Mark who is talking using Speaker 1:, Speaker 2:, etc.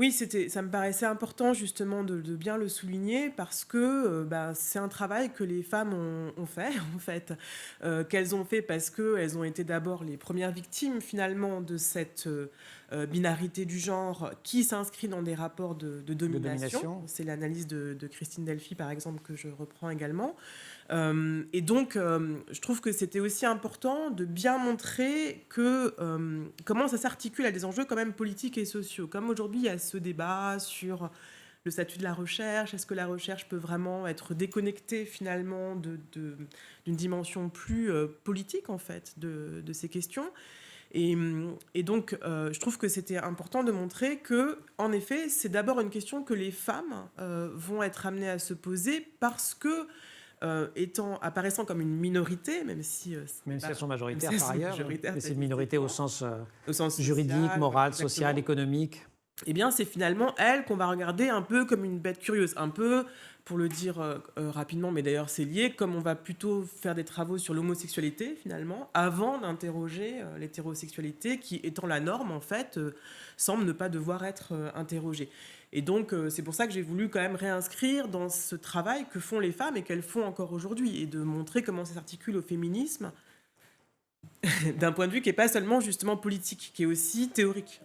Speaker 1: Oui, ça me paraissait important justement de bien le souligner parce que c'est un travail que les femmes ont fait, en fait, qu'elles ont fait parce qu'elles ont été d'abord les premières victimes finalement de cette binarité du genre qui s'inscrit dans des rapports de
Speaker 2: De
Speaker 1: domination.
Speaker 2: domination.
Speaker 1: C'est l'analyse de Christine Delphi, par exemple, que je reprends également. Et donc, je trouve que c'était aussi important de bien montrer comment ça s'articule à des enjeux quand même politiques et sociaux. Comme aujourd'hui, il y a ce débat sur le statut de la recherche. Est-ce que la recherche peut vraiment être déconnectée finalement d'une dimension plus politique en fait de ces questions et donc, je trouve que c'était important de montrer que, en effet, c'est d'abord une question que les femmes vont être amenées à se poser parce que apparaissant comme une minorité, même si
Speaker 2: Même si elles sont
Speaker 1: même
Speaker 2: majoritaires
Speaker 1: si elles
Speaker 2: par
Speaker 1: sont
Speaker 2: ailleurs,
Speaker 1: majoritaires,
Speaker 2: mais c'est une minorité au sens
Speaker 1: au sens
Speaker 2: juridique,
Speaker 1: social,
Speaker 2: moral, social,
Speaker 1: exactement.
Speaker 2: économique.
Speaker 1: Eh bien, c'est finalement elle qu'on va regarder un peu comme une bête curieuse, un peu, pour le dire rapidement, mais d'ailleurs c'est lié, comme on va plutôt faire des travaux sur l'homosexualité finalement, avant d'interroger l'hétérosexualité, qui étant la norme en fait, semble ne pas devoir être interrogée. Et donc c'est pour ça que j'ai voulu quand même réinscrire dans ce travail que font les femmes et qu'elles font encore aujourd'hui, et de montrer comment ça s'articule au féminisme d'un point de vue qui n'est pas seulement justement politique, qui est aussi théorique.